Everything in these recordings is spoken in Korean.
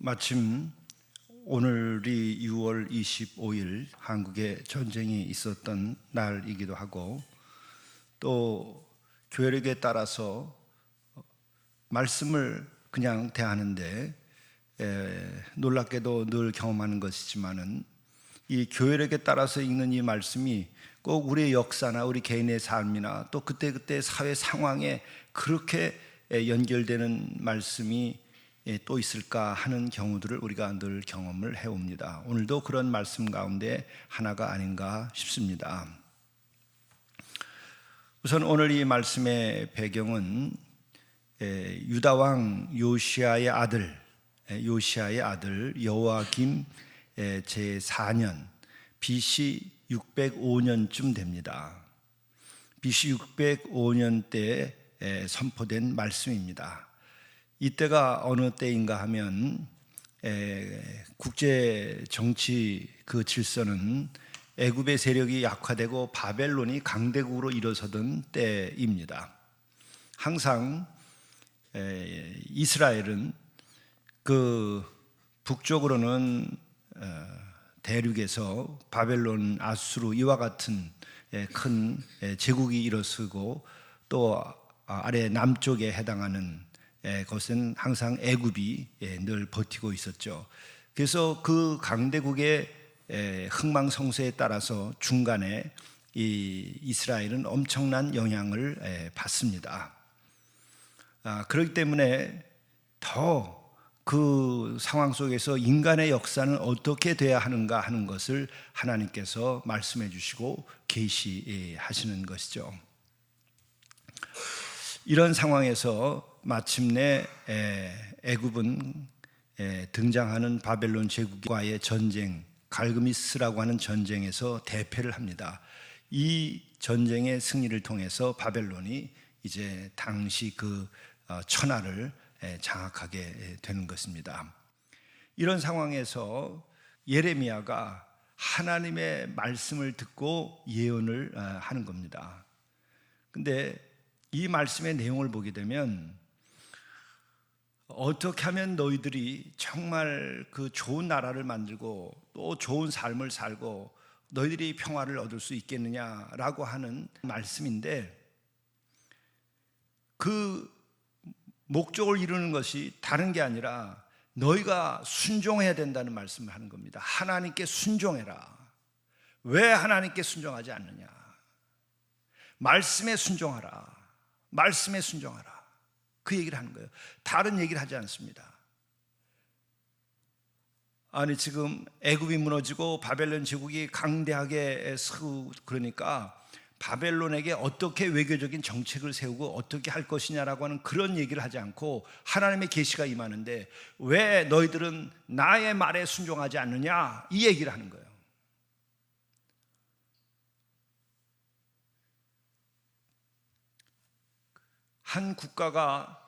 마침 오늘이 6월 25일 한국에 전쟁이 있었던 날이기도 하고, 또 교회력에 따라서 말씀을 그냥 대하는데 놀랍게도 늘 경험하는 것이지만은 이 교회력에 따라서 읽는 이 말씀이 꼭 우리의 역사나 우리 개인의 삶이나 또 그때그때 사회 상황에 그렇게 연결되는 말씀이 또 있을까 하는 경우들을 우리가 늘 경험을 해옵니다. 오늘도 그런 말씀 가운데 하나가 아닌가 싶습니다. 우선 오늘 이 말씀의 배경은 유다왕 요시야의 아들 여호야김 제4년 BC 605년쯤 됩니다. BC 605년 때에 선포된 말씀입니다. 이때가 어느 때인가 하면 국제 정치 그 질서는 애굽의 세력이 약화되고 바벨론이 강대국으로 일어서던 때입니다. 항상 이스라엘은 그 북쪽으로는 대륙에서 바벨론, 아수르 이와 같은 큰 제국이 일어서고, 또 아래 남쪽에 해당하는 것은 항상 애굽이 늘 버티고 있었죠. 그래서 그 강대국의 흥망성쇠에 따라서 중간에 이 이스라엘은 엄청난 영향을 받습니다. 그렇기 때문에 더 그 상황 속에서 인간의 역사는 어떻게 돼야 하는가 하는 것을 하나님께서 말씀해 주시고 계시하시는 것이죠. 이런 상황에서 마침내 애굽은 등장하는 바벨론 제국과의 전쟁, 갈그미스라고 하는 전쟁에서 대패를 합니다. 이 전쟁의 승리를 통해서 바벨론이 이제 당시 그 천하를 장악하게 되는 것입니다. 이런 상황에서 예레미야가 하나님의 말씀을 듣고 예언을 하는 겁니다. 근데 이 말씀의 내용을 보게 되면 어떻게 하면 너희들이 정말 그 좋은 나라를 만들고 또 좋은 삶을 살고 너희들이 평화를 얻을 수 있겠느냐라고 하는 말씀인데, 그 목적을 이루는 것이 다른 게 아니라 너희가 순종해야 된다는 말씀을 하는 겁니다. 하나님께 순종해라. 왜 하나님께 순종하지 않느냐? 말씀에 순종하라. 말씀에 순종하라. 그 얘기를 하는 거예요. 다른 얘기를 하지 않습니다. 아니, 지금 애굽이 무너지고 바벨론 제국이 강대하게 서고, 그러니까 바벨론에게 어떻게 외교적인 정책을 세우고 어떻게 할 것이냐라고 하는 그런 얘기를 하지 않고 하나님의 계시가 임하는데, 왜 너희들은 나의 말에 순종하지 않느냐, 이 얘기를 하는 거예요. 한 국가가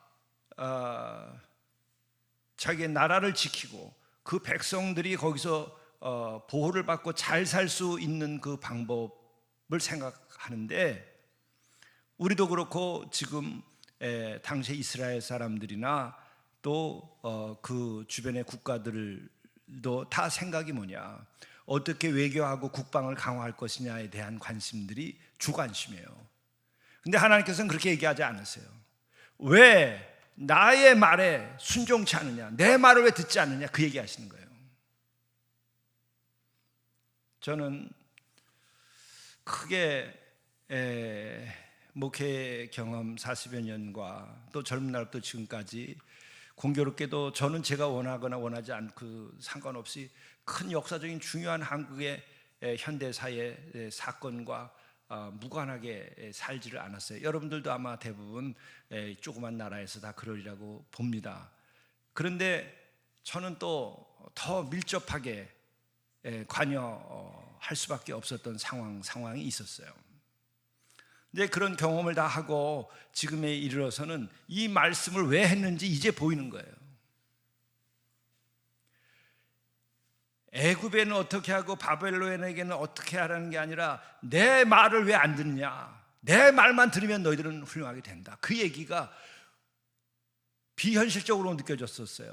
자기의 나라를 지키고 그 백성들이 거기서 보호를 받고 잘 살 수 있는 그 방법을 생각하는데, 우리도 그렇고 지금 당시 이스라엘 사람들이나 또 그 주변의 국가들도 다 생각이 뭐냐, 어떻게 외교하고 국방을 강화할 것이냐에 대한 관심들이 주관심이에요. 근데 하나님께서는 그렇게 얘기하지 않으세요. 왜 나의 말에 순종치 않느냐, 내 말을 왜 듣지 않느냐, 그 얘기 하시는 거예요. 저는 크게 목회 경험 40여 년과 또 젊은 날부터 지금까지 공교롭게도 저는 제가 원하거나 원하지 않고 상관없이 큰 역사적인 중요한 한국의 현대사의 사건과 무관하게 살지를 않았어요. 여러분들도 아마 대부분 조그만 나라에서 다 그러리라고 봅니다. 그런데 저는 또 더 밀접하게 관여할 수밖에 없었던 상황이 있었어요. 근데 그런 경험을 다 하고 지금에 이르러서는 이 말씀을 왜 했는지 이제 보이는 거예요. 애굽에는 어떻게 하고 바벨론에게는 어떻게 하라는 게 아니라 내 말을 왜 안 듣느냐, 내 말만 들으면 너희들은 훌륭하게 된다, 그 얘기가 비현실적으로 느껴졌었어요.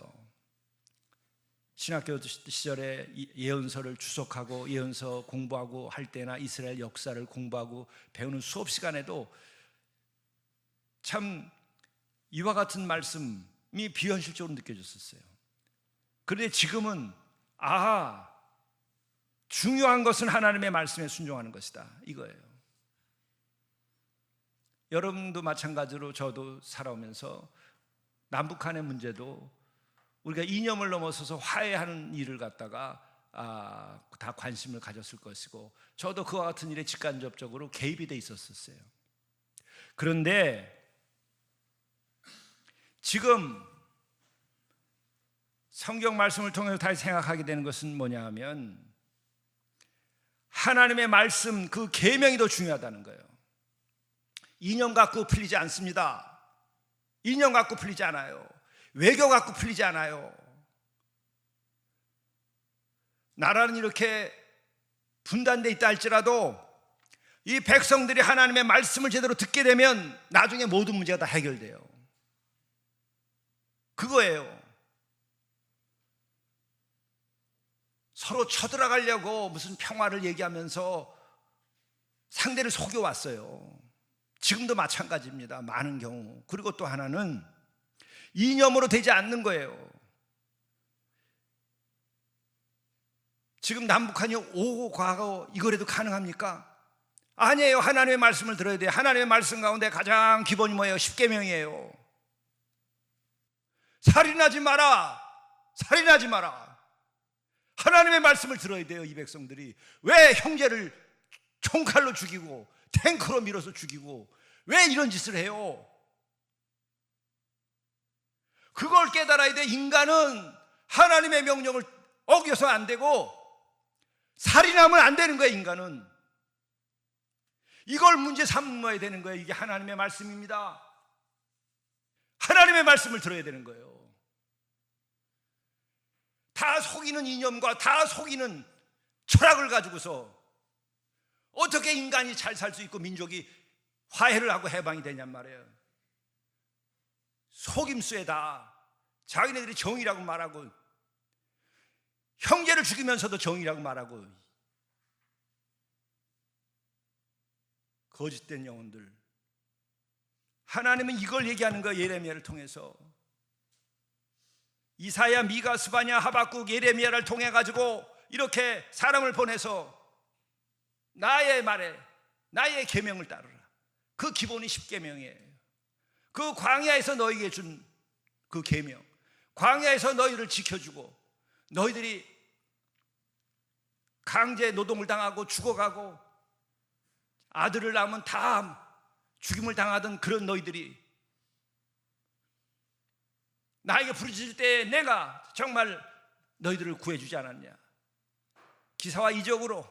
신학교 시절에 예언서를 주석하고 예언서 공부하고 할 때나 이스라엘 역사를 공부하고 배우는 수업 시간에도 참 이와 같은 말씀이 비현실적으로 느껴졌었어요. 그런데 지금은 중요한 것은 하나님의 말씀에 순종하는 것이다, 이거예요. 여러분도 마찬가지로 저도 살아오면서 남북한의 문제도 우리가 이념을 넘어서서 화해하는 일을 갖다가 다 관심을 가졌을 것이고, 저도 그와 같은 일에 직간접적으로 개입이 돼 있었어요. 그런데 지금 성경 말씀을 통해서 다시 생각하게 되는 것은 뭐냐 하면, 하나님의 말씀 그 계명이 더 중요하다는 거예요. 이념 갖고 풀리지 않습니다. 이념 갖고 풀리지 않아요. 외교 갖고 풀리지 않아요. 나라는 이렇게 분단돼 있다 할지라도 이 백성들이 하나님의 말씀을 제대로 듣게 되면 나중에 모든 문제가 다 해결돼요. 그거예요. 서로 쳐들어가려고 무슨 평화를 얘기하면서 상대를 속여왔어요. 지금도 마찬가지입니다, 많은 경우. 그리고 또 하나는 이념으로 되지 않는 거예요. 지금 남북한이 오고 가고 이거라도 가능합니까? 아니에요. 하나님의 말씀을 들어야 돼요. 하나님의 말씀 가운데 가장 기본이 뭐예요? 십계명이에요. 살인하지 마라. 살인하지 마라. 하나님의 말씀을 들어야 돼요. 이 백성들이 왜 형제를 총칼로 죽이고 탱크로 밀어서 죽이고 왜 이런 짓을 해요? 그걸 깨달아야 돼. 인간은 하나님의 명령을 어겨서 안 되고 살인하면 안 되는 거예요. 인간은 이걸 문제 삼아야 되는 거예요. 이게 하나님의 말씀입니다. 하나님의 말씀을 들어야 되는 거예요. 다 속이는 이념과 다 속이는 철학을 가지고서 어떻게 인간이 잘 살 수 있고 민족이 화해를 하고 해방이 되냔 말이에요. 속임수에다 자기네들이 정의라고 말하고 형제를 죽이면서도 정의라고 말하고 거짓된 영혼들. 하나님은 이걸 얘기하는 거예요. 예레미야를 통해서. 이사야, 미가, 스바냐, 하박국, 예레미야를 통해 가지고 이렇게 사람을 보내서 나의 말에 나의 계명을 따르라. 그 기본이 십계명이에요. 그 광야에서 너희에게 준 그 계명, 광야에서 너희를 지켜주고 너희들이 강제 노동을 당하고 죽어가고 아들을 낳으면 다 죽임을 당하던 그런 너희들이 나에게 부르짖을 때 내가 정말 너희들을 구해주지 않았냐. 기사와 이적으로.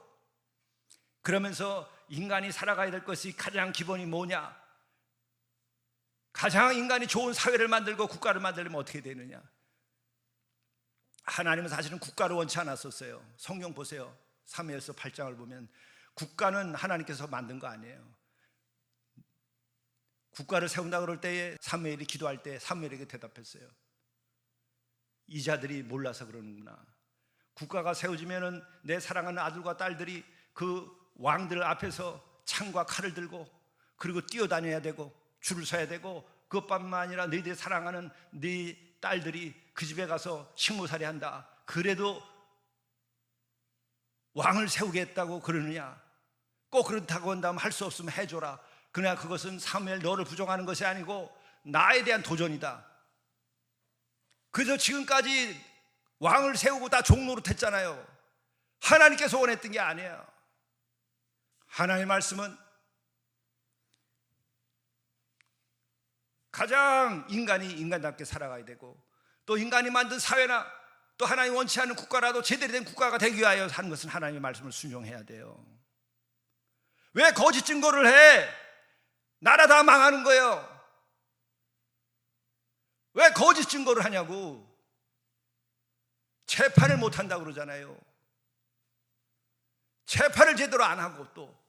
그러면서 인간이 살아가야 될 것이 가장 기본이 뭐냐. 가장 인간이 좋은 사회를 만들고 국가를 만들려면 어떻게 되느냐. 하나님은 사실은 국가를 원치 않았었어요. 성경 보세요. 사무엘서 8장을 보면 국가는 하나님께서 만든 거 아니에요. 국가를 세운다 그럴 때에 사무엘이 기도할 때 사무엘에게 대답했어요. 이 자들이 몰라서 그러는구나. 국가가 세워지면은 내 사랑하는 아들과 딸들이 그 왕들 앞에서 창과 칼을 들고 그리고 뛰어다녀야 되고 줄을 서야 되고, 그것뿐만 아니라 너희들이 사랑하는 네 딸들이 그 집에 가서 식모살이 한다. 그래도 왕을 세우겠다고 그러느냐. 꼭 그렇다고 한다면 할 수 없으면 해줘라. 그러나 그것은 사무엘 너를 부정하는 것이 아니고 나에 대한 도전이다. 그래서 지금까지 왕을 세우고 다 종노릇했잖아요. 하나님께서 원했던 게 아니에요. 하나님의 말씀은 가장 인간이 인간답게 살아가야 되고, 또 인간이 만든 사회나 또 하나님 원치 않는 국가라도 제대로 된 국가가 되기 위하여 하는 것은 하나님의 말씀을 순종해야 돼요. 왜 거짓 증거를 해? 나라 다 망하는 거예요. 왜 거짓 증거를 하냐고. 재판을 못한다고 그러잖아요. 재판을 제대로 안 하고 또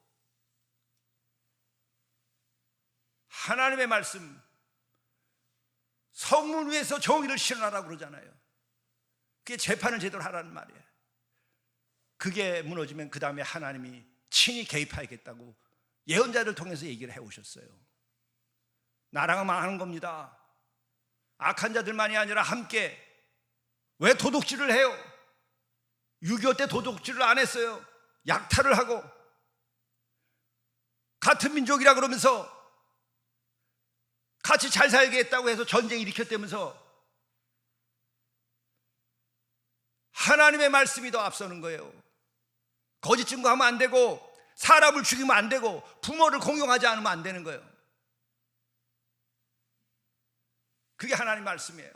하나님의 말씀, 성문 위에서 정의를 실현하라고 그러잖아요. 그게 재판을 제대로 하라는 말이에요. 그게 무너지면 그 다음에 하나님이 친히 개입하겠다고 예언자를 통해서 얘기를 해오셨어요. 나라가 망하는 겁니다. 악한 자들만이 아니라 함께. 왜 도둑질을 해요? 6.25 때 도둑질을 안 했어요. 약탈을 하고 같은 민족이라 그러면서 같이 잘 살겠다고 해서 전쟁 일으켰다면서 하나님의 말씀이 더 앞서는 거예요. 거짓 증거하면 안 되고 사람을 죽이면 안 되고 부모를 공경하지 않으면 안 되는 거예요. 그게 하나님 말씀이에요.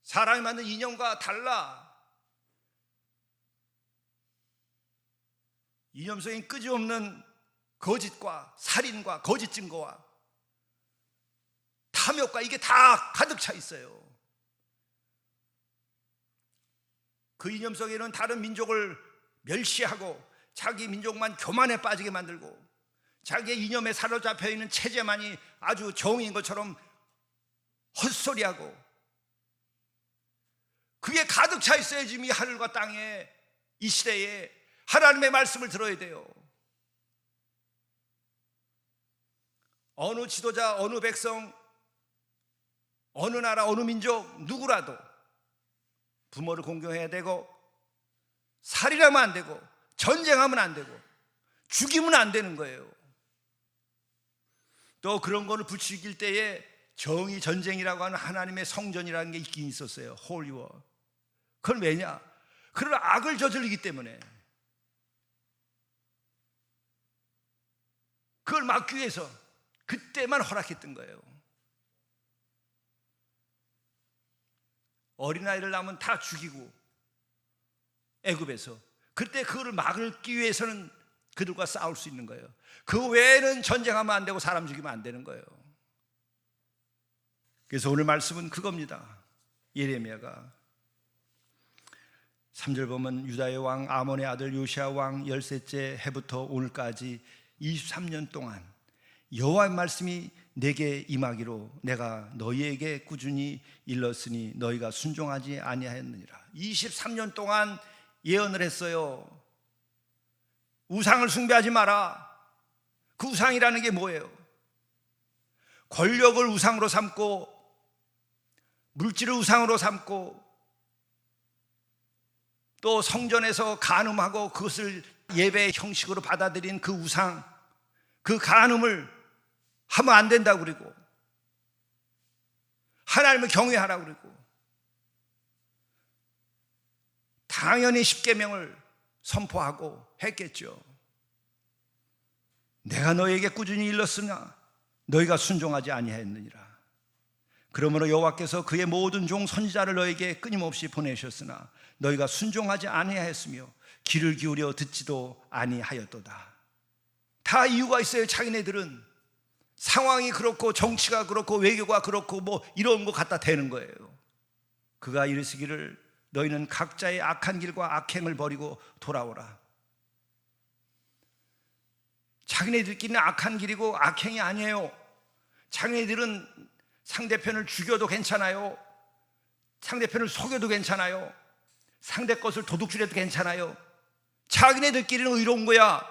사람이 만든 이념과 달라. 이념 속엔 끄지없는 거짓과 살인과 거짓 증거와 탐욕과 이게 다 가득 차 있어요. 그 이념 속에는 다른 민족을 멸시하고 자기 민족만 교만에 빠지게 만들고 자기의 이념에 사로잡혀 있는 체제만이 아주 정의인 것처럼 헛소리하고 그게 가득 차 있어야 지금 이 하늘과 땅에 이 시대에 하나님의 말씀을 들어야 돼요. 어느 지도자, 어느 백성, 어느 나라, 어느 민족 누구라도 부모를 공경해야 되고 살인하면 안 되고 전쟁하면 안 되고 죽이면 안 되는 거예요. 또 그런 거를 부추길 때에 정의 전쟁이라고 하는 하나님의 성전이라는 게 있긴 있었어요. 홀리워. 그건 왜냐? 그런 악을 저지르기 때문에 그걸 막기 위해서 그때만 허락했던 거예요. 어린아이를 낳으면 다 죽이고 애굽에서 그때 그거를 막기 위해서는 그들과 싸울 수 있는 거예요. 그 외에는 전쟁하면 안 되고 사람 죽이면 안 되는 거예요. 그래서 오늘 말씀은 그겁니다. 예레미야가 3절 보면 유다의 왕 아몬의 아들 요시야 왕 13째 해부터 오늘까지 23년 동안 여호와의 말씀이 내게 임하기로 내가 너희에게 꾸준히 일렀으니 너희가 순종하지 아니하였느니라. 23년 동안 예언을 했어요. 우상을 숭배하지 마라. 그 우상이라는 게 뭐예요? 권력을 우상으로 삼고 물질을 우상으로 삼고 또 성전에서 간음하고 그것을 예배의 형식으로 받아들인 그 우상, 그 간음을 하면 안 된다고 그러고 하나님을 경외하라고 그러고 당연히 십계명을 선포하고 했겠죠. 내가 너에게 꾸준히 일렀으나 너희가 순종하지 아니하였느니라. 그러므로 여호와께서 그의 모든 종 선지자를 너에게 끊임없이 보내셨으나 너희가 순종하지 아니하였으며 귀를 기울여 듣지도 아니하였도다. 다 이유가 있어요. 자기네들은 상황이 그렇고 정치가 그렇고 외교가 그렇고 뭐 이런 거 갖다 대는 거예요. 그가 이르시기를 너희는 각자의 악한 길과 악행을 버리고 돌아오라. 자기네들끼리는 악한 길이고 악행이 아니에요. 자기네들은 상대편을 죽여도 괜찮아요. 상대편을 속여도 괜찮아요. 상대 것을 도둑질해도 괜찮아요. 자기네들끼리는 의로운 거야.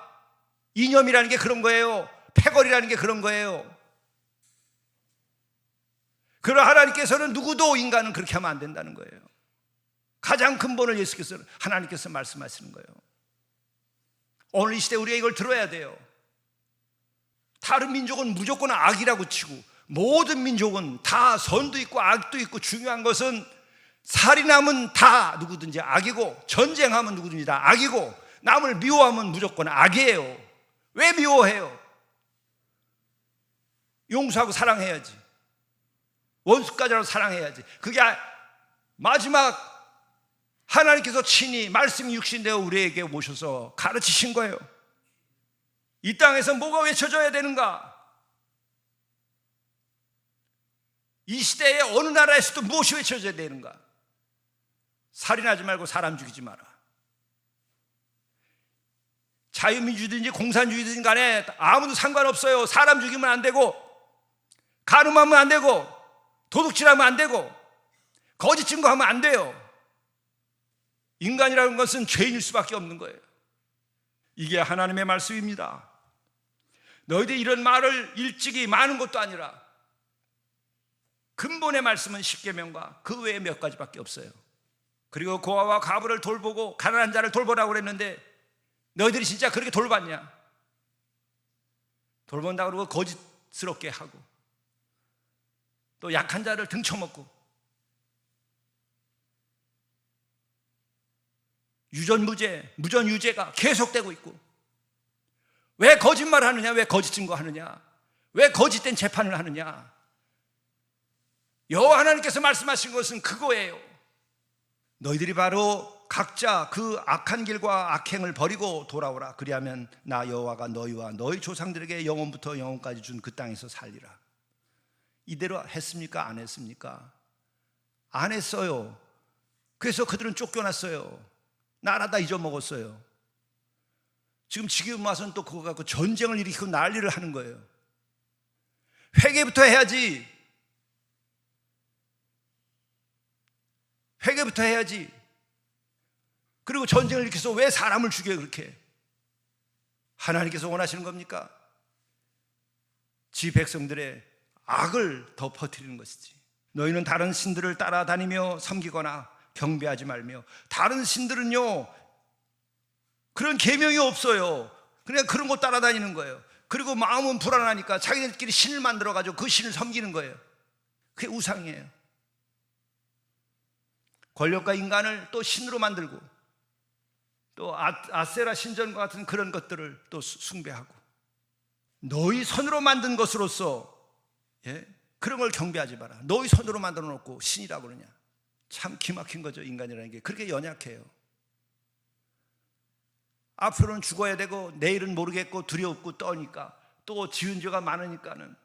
이념이라는 게 그런 거예요. 패거리라는 게 그런 거예요. 그러나 하나님께서는 누구도 인간은 그렇게 하면 안 된다는 거예요. 가장 근본을 하나님께서 말씀하시는 거예요. 오늘 이 시대에 우리가 이걸 들어야 돼요. 다른 민족은 무조건 악이라고 치고 모든 민족은 다 선도 있고 악도 있고 중요한 것은 살인하면 다 누구든지 악이고 전쟁하면 누구든지 다 악이고 남을 미워하면 무조건 악이에요. 왜 미워해요? 용서하고 사랑해야지. 원수까지라도 사랑해야지. 그게 마지막 하나님께서 친히 말씀이 육신되어 우리에게 오셔서 가르치신 거예요. 이 땅에서 뭐가 외쳐져야 되는가? 이 시대에 어느 나라에서도 무엇이 외쳐져야 되는가? 살인하지 말고 사람 죽이지 마라. 자유민주주의든지 공산주의든지 간에 아무도 상관없어요. 사람 죽이면 안 되고 간음하면 안 되고 도둑질하면 안 되고 거짓 증거하면 안 돼요. 인간이라는 것은 죄인일 수밖에 없는 거예요. 이게 하나님의 말씀입니다. 너희들이 이런 말을 일찍이 많은 것도 아니라 근본의 말씀은 십계명과 그 외에 몇 가지밖에 없어요. 그리고 고아와 과부를 돌보고 가난한 자를 돌보라고 그랬는데 너희들이 진짜 그렇게 돌봤냐? 돌본다고 그러고 거짓스럽게 하고 또 약한 자를 등쳐먹고 유전무죄, 무전유죄가 계속되고 있고, 왜 거짓말하느냐? 왜 거짓 증거하느냐? 왜 거짓된 재판을 하느냐? 여호와 하나님께서 말씀하신 것은 그거예요. 너희들이 바로 각자 그 악한 길과 악행을 버리고 돌아오라. 그리하면 나 여호와가 너희와 너희 조상들에게 영원부터 영원까지 준 그 땅에서 살리라. 이대로 했습니까? 안 했습니까? 안 했어요. 그래서 그들은 쫓겨났어요. 나라 다 잊어먹었어요. 지금 와서는 또 그거 갖고 전쟁을 일으키고 난리를 하는 거예요. 회개부터 해야지. 회개부터 해야지. 그리고 전쟁을 일으켜서 왜 사람을 죽여요 그렇게? 하나님께서 원하시는 겁니까? 지 백성들의 악을 더 퍼뜨리는 것이지. 너희는 다른 신들을 따라다니며 섬기거나 경배하지 말며. 다른 신들은요 그런 계명이 없어요. 그냥 그런 거 따라다니는 거예요. 그리고 마음은 불안하니까 자기들끼리 신을 만들어가지고 그 신을 섬기는 거예요. 그게 우상이에요. 권력과 인간을 또 신으로 만들고 또 아세라 신전과 같은 그런 것들을 또 숭배하고, 너희 손으로 만든 것으로서 그런 걸 경배하지 마라. 너희 손으로 만들어 놓고 신이라고 그러냐? 참 기막힌 거죠. 인간이라는 게 그렇게 연약해요. 앞으로는 죽어야 되고 내일은 모르겠고 두렵고 떠니까, 또 지은 죄가 많으니까는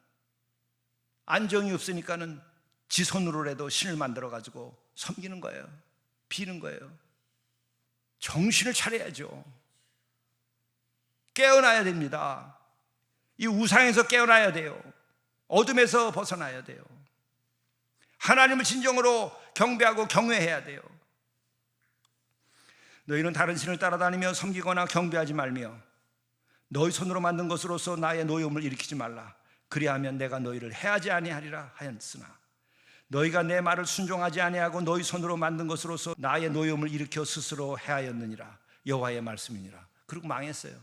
안정이 없으니까는 지 손으로라도 신을 만들어 가지고 섬기는 거예요. 비는 거예요. 정신을 차려야죠. 깨어나야 됩니다. 이 우상에서 깨어나야 돼요. 어둠에서 벗어나야 돼요. 하나님을 진정으로 경배하고 경외해야 돼요. 너희는 다른 신을 따라다니며 섬기거나 경배하지 말며 너희 손으로 만든 것으로서 나의 노여움을 일으키지 말라. 그리하면 내가 너희를 해하지 아니하리라 하였으나 너희가 내 말을 순종하지 아니하고 너희 손으로 만든 것으로서 나의 노여움을 일으켜 스스로 해하였느니라. 여호와의 말씀이니라. 그리고 망했어요.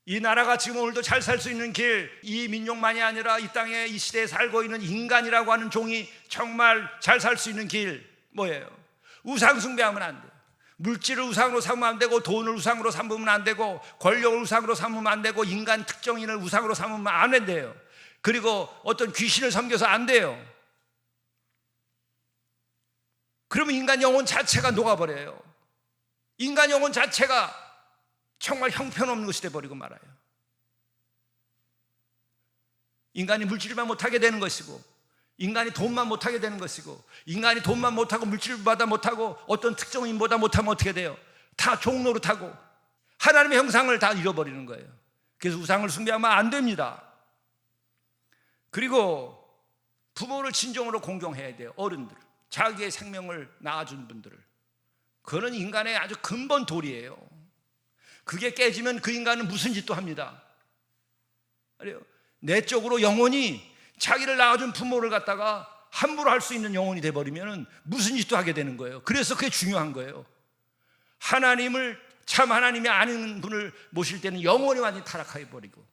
이 나라가 지금 오늘도 잘 살 수 있는 길, 이 민족만이 아니라 이 땅에 이 시대에 살고 있는 인간이라고 하는 종이 정말 잘 살 수 있는 길 뭐예요? 우상 숭배하면 안 돼요. 물질을 우상으로 삼으면 안 되고, 돈을 우상으로 삼으면 안 되고, 권력을 우상으로 삼으면 안 되고, 인간 특정인을 우상으로 삼으면 안 된대요. 그리고 어떤 귀신을 섬겨서 안 돼요. 그러면 인간 영혼 자체가 녹아버려요. 인간 영혼 자체가 정말 형편없는 것이 돼버리고 말아요. 인간이 물질만 못하게 되는 것이고, 인간이 돈만 못하게 되는 것이고, 인간이 돈만 못하고 물질보다 못하고 어떤 특정인보다 못하면 어떻게 돼요? 다 종노릇하고 하나님의 형상을 다 잃어버리는 거예요. 그래서 우상을 숭배하면 안 됩니다. 그리고 부모를 진정으로 공경해야 돼요. 어른들, 자기의 생명을 낳아준 분들을. 그거는 인간의 아주 근본 도리예요. 그게 깨지면 그 인간은 무슨 짓도 합니다. 그래요. 내적으로 영혼이 자기를 낳아준 부모를 갖다가 함부로 할 수 있는 영혼이 돼버리면 무슨 짓도 하게 되는 거예요. 그래서 그게 중요한 거예요. 하나님을, 참 하나님이 아닌 분을 모실 때는 영혼이 완전히 타락해 버리고,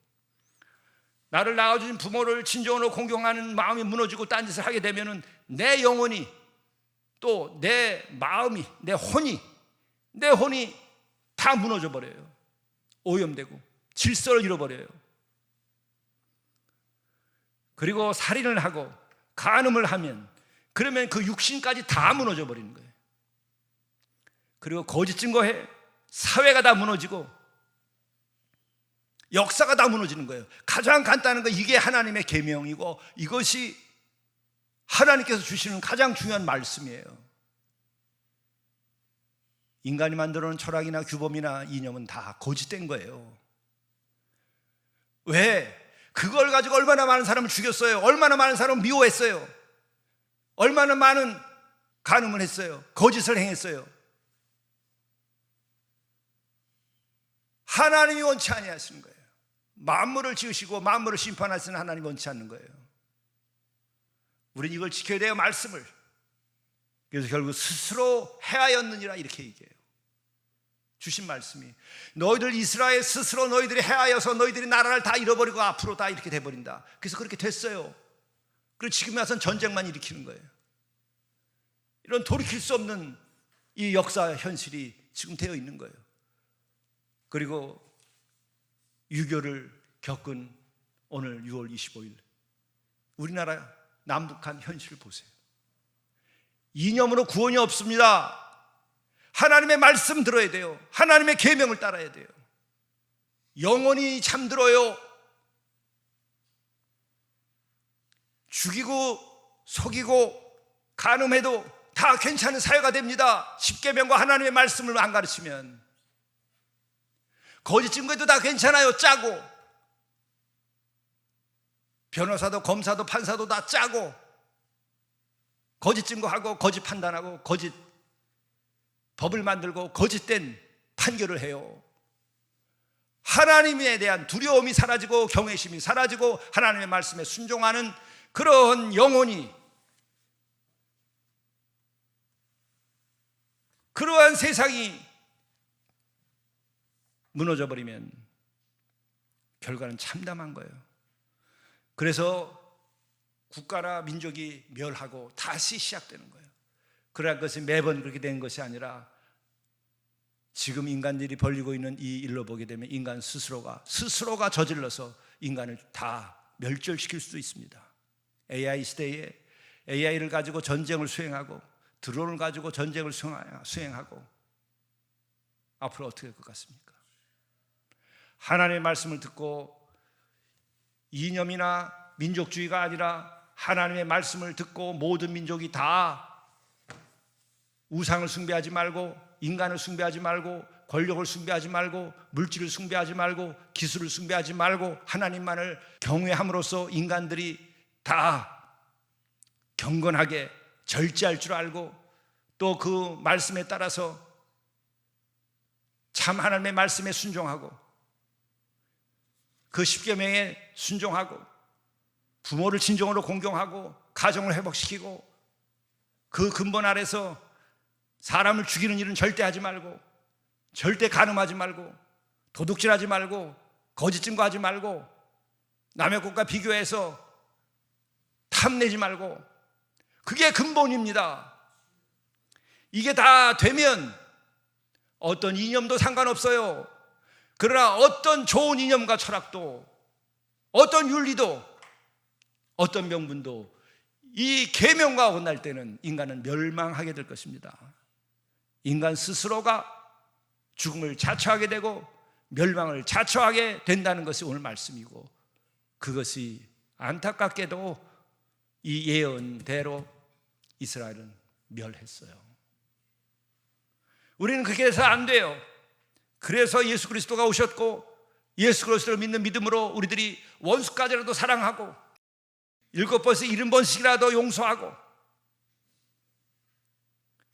나를 낳아준 부모를 진정으로 공경하는 마음이 무너지고 딴짓을 하게 되면 내 영혼이, 또 내 마음이, 내 혼이 다 무너져 버려요. 오염되고 질서를 잃어버려요. 그리고 살인을 하고 간음을 하면, 그러면 그 육신까지 다 무너져 버리는 거예요. 그리고 거짓 증거해 사회가 다 무너지고 역사가 다 무너지는 거예요. 가장 간단한 거, 이게 하나님의 계명이고 이것이 하나님께서 주시는 가장 중요한 말씀이에요. 인간이 만들어놓은 철학이나 규범이나 이념은 다 거짓된 거예요. 왜? 그걸 가지고 얼마나 많은 사람을 죽였어요. 얼마나 많은 사람을 미워했어요. 얼마나 많은 간음을 했어요. 거짓을 행했어요. 하나님이 원치 아니하시는 거예요. 만물을 지으시고 만물을 심판하시는 하나님이 원치 않는 거예요. 우리는 이걸 지켜야 돼요, 말씀을. 그래서 결국 스스로 해하였느니라 이렇게 얘기해요. 주신 말씀이 너희들 이스라엘 스스로 너희들이 해하여서 너희들이 나라를 다 잃어버리고 앞으로 다 이렇게 돼버린다. 그래서 그렇게 됐어요. 그리고 지금 와서는 전쟁만 일으키는 거예요. 이런 돌이킬 수 없는 이 역사 현실이 지금 되어 있는 거예요. 그리고 유교를 겪은 오늘 6월 25일 우리나라 남북한 현실을 보세요. 이념으로 구원이 없습니다. 하나님의 말씀 들어야 돼요. 하나님의 계명을 따라야 돼요. 영혼이 잠들어요. 죽이고 속이고 간음해도 다 괜찮은 사회가 됩니다. 십계명과 하나님의 말씀을 안 가르치면. 거짓 증거해도 다 괜찮아요. 짜고. 변호사도 검사도 판사도 다 짜고 거짓 증거하고 거짓 판단하고 거짓 법을 만들고 거짓된 판결을 해요. 하나님에 대한 두려움이 사라지고 경외심이 사라지고 하나님의 말씀에 순종하는 그런 영혼이, 그러한 세상이 무너져 버리면 결과는 참담한 거예요. 그래서 국가나 민족이 멸하고 다시 시작되는 거예요. 그러한 것이 매번 그렇게 된 것이 아니라 지금 인간들이 벌이고 있는 이 일로 보게 되면 인간 스스로가 저질러서 인간을 다 멸절시킬 수도 있습니다. AI 시대에 AI를 가지고 전쟁을 수행하고 드론을 가지고 전쟁을 수행하고 앞으로 어떻게 될 것 같습니까? 하나님의 말씀을 듣고 이념이나 민족주의가 아니라 하나님의 말씀을 듣고 모든 민족이 다 우상을 숭배하지 말고 인간을 숭배하지 말고 권력을 숭배하지 말고 물질을 숭배하지 말고 기술을 숭배하지 말고 하나님만을 경외함으로써 인간들이 다 경건하게 절제할 줄 알고 또 그 말씀에 따라서 참 하나님의 말씀에 순종하고 그 십계명에 순종하고 부모를 진정으로 공경하고 가정을 회복시키고 그 근본 아래서 사람을 죽이는 일은 절대 하지 말고 절대 간음하지 말고 도둑질하지 말고 거짓 증거하지 말고 남의 것과 비교해서 탐내지 말고 그게 근본입니다. 이게 다 되면 어떤 이념도 상관없어요. 그러나 어떤 좋은 이념과 철학도 어떤 윤리도 어떤 명분도 이 계명과 어긋날 때는 인간은 멸망하게 될 것입니다. 인간 스스로가 죽음을 자처하게 되고 멸망을 자처하게 된다는 것이 오늘 말씀이고 그것이 안타깝게도 이 예언대로 이스라엘은 멸했어요. 우리는 그렇게 해서 안 돼요. 그래서 예수 그리스도가 오셨고 예수 그리스도를 믿는 믿음으로 우리들이 원수까지라도 사랑하고 7번씩 70번씩이라도 용서하고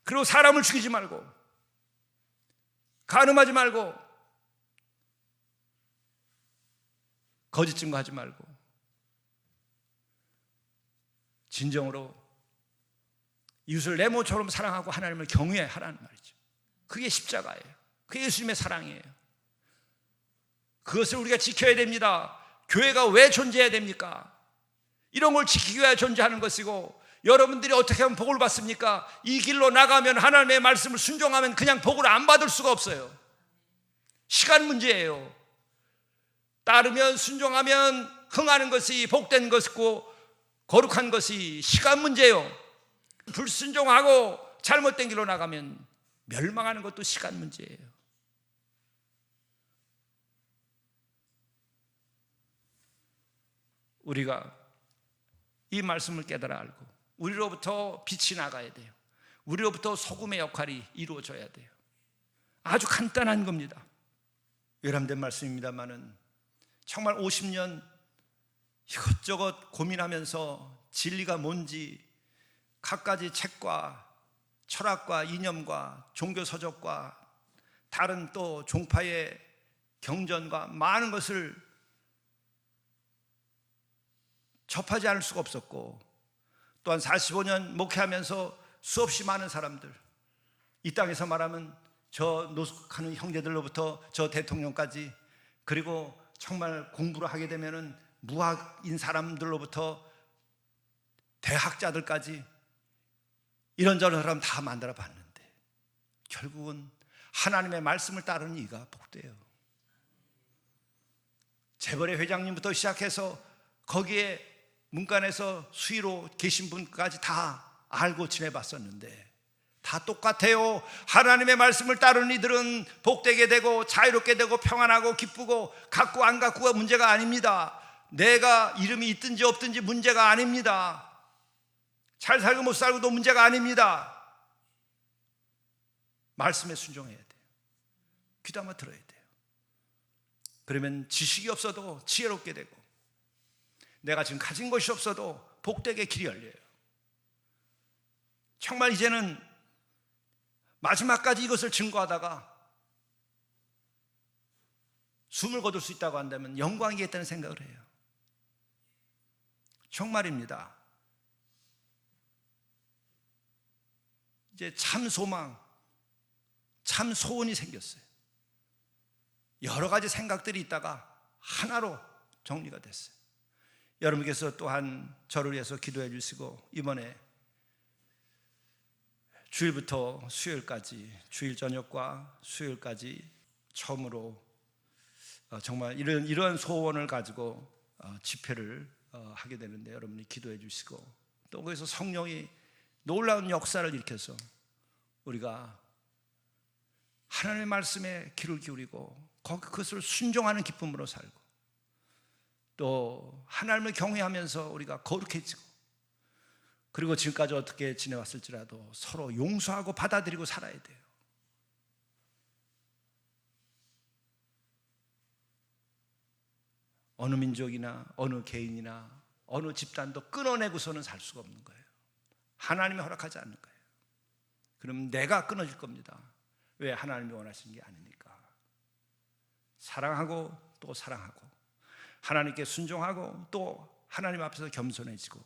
그리고 사람을 죽이지 말고 간음하지 말고 거짓 증거하지 말고 진정으로 이웃을 내 몸처럼 사랑하고 하나님을 경외하라는 말이죠. 그게 십자가예요. 그게 예수님의 사랑이에요. 그것을 우리가 지켜야 됩니다. 교회가 왜 존재해야 됩니까? 이런 걸 지키기 위해 존재하는 것이고 여러분들이 어떻게 하면 복을 받습니까? 이 길로 나가면 하나님의 말씀을 순종하면 그냥 복을 안 받을 수가 없어요. 시간 문제예요. 따르면 순종하면 흥하는 것이 복된 것이고 거룩한 것이 시간 문제예요. 불순종하고 잘못된 길로 나가면 멸망하는 것도 시간 문제예요. 우리가 이 말씀을 깨달아 알고 우리로부터 빛이 나가야 돼요. 우리로부터 소금의 역할이 이루어져야 돼요. 아주 간단한 겁니다. 외람된 말씀입니다만은 정말 50년 이것저것 고민하면서 진리가 뭔지 갖가지 책과 철학과 이념과 종교 서적과 다른 또 종파의 경전과 많은 것을 접하지 않을 수가 없었고, 또한 45년 목회하면서 수없이 많은 사람들, 이 땅에서 말하면 저 노숙하는 형제들로부터 저 대통령까지, 그리고 정말 공부를 하게 되면은 무학인 사람들로부터 대학자들까지 이런저런 사람 다 만들어 봤는데 결국은 하나님의 말씀을 따르는 이가 복돼요. 재벌의 회장님부터 시작해서 거기에 문간에서 수의로 계신 분까지 다 알고 지내봤었는데 다 똑같아요. 하나님의 말씀을 따르는 이들은 복되게 되고 자유롭게 되고 평안하고 기쁘고, 갖고 안 갖고가 문제가 아닙니다. 내가 이름이 있든지 없든지 문제가 아닙니다. 잘 살고 못 살고도 문제가 아닙니다. 말씀에 순종해야 돼요. 귀담아 들어야 돼요. 그러면 지식이 없어도 지혜롭게 되고, 내가 지금 가진 것이 없어도 복되게 길이 열려요. 정말 이제는 마지막까지 이것을 증거하다가 숨을 거둘 수 있다고 한다면 영광이겠다는 생각을 해요. 정말입니다. 이제 참 소망, 참 소원이 생겼어요. 여러 가지 생각들이 있다가 하나로 정리가 됐어요. 여러분께서 또한 저를 위해서 기도해 주시고, 이번에 주일부터 수요일까지, 주일 저녁과 수요일까지 처음으로 정말 이런 소원을 가지고 집회를 하게 되는데, 여러분이 기도해 주시고, 또 거기서 성령이 놀라운 역사를 일으켜서 우리가 하나님의 말씀에 귀를 기울이고 그것을 순종하는 기쁨으로 살고, 또 하나님을 경외하면서 우리가 거룩해지고, 그리고 지금까지 어떻게 지내왔을지라도 서로 용서하고 받아들이고 살아야 돼요. 어느 민족이나 어느 개인이나 어느 집단도 끊어내고서는 살 수가 없는 거예요. 하나님이 허락하지 않는 거예요. 그럼 내가 끊어질 겁니다. 왜? 하나님이 원하시는 게 아니니까. 사랑하고 또 사랑하고, 하나님께 순종하고 또 하나님 앞에서 겸손해지고,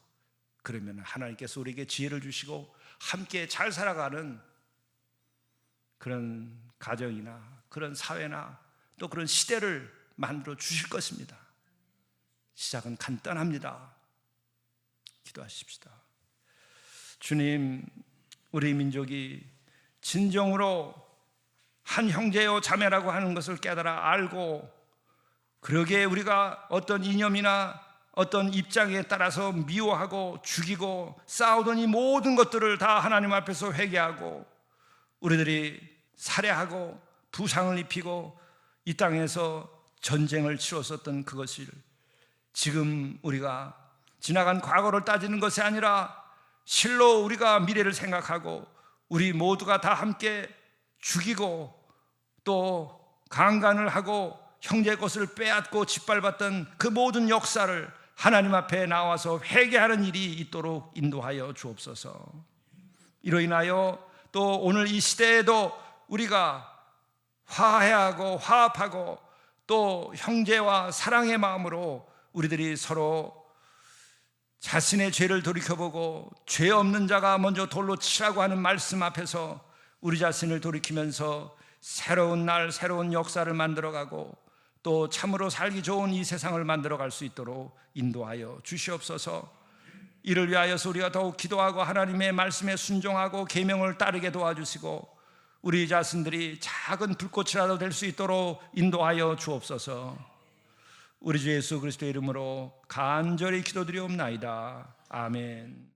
그러면 하나님께서 우리에게 지혜를 주시고 함께 잘 살아가는 그런 가정이나 그런 사회나 또 그런 시대를 만들어 주실 것입니다. 시작은 간단합니다. 기도하십시다. 주님, 우리 민족이 진정으로 한 형제요 자매라고 하는 것을 깨달아 알고, 그러기에 우리가 어떤 이념이나 어떤 입장에 따라서 미워하고 죽이고 싸우던 이 모든 것들을 다 하나님 앞에서 회개하고, 우리들이 살해하고 부상을 입히고 이 땅에서 전쟁을 치렀었던 그것을 지금 우리가 지나간 과거를 따지는 것이 아니라 실로 우리가 미래를 생각하고 우리 모두가 다 함께 죽이고 또 강간을 하고 형제의 것을 빼앗고 짓밟았던 그 모든 역사를 하나님 앞에 나와서 회개하는 일이 있도록 인도하여 주옵소서. 이로 인하여 또 오늘 이 시대에도 우리가 화해하고 화합하고 또 형제와 사랑의 마음으로 우리들이 서로 자신의 죄를 돌이켜보고 죄 없는 자가 먼저 돌로 치라고 하는 말씀 앞에서 우리 자신을 돌이키면서 새로운 날 새로운 역사를 만들어가고 또 참으로 살기 좋은 이 세상을 만들어갈 수 있도록 인도하여 주시옵소서. 이를 위하여서 우리가 더욱 기도하고 하나님의 말씀에 순종하고 계명을 따르게 도와주시고 우리 자신들이 작은 불꽃이라도 될 수 있도록 인도하여 주옵소서. 우리 주 예수 그리스도의 이름으로 간절히 기도드리옵나이다. 아멘.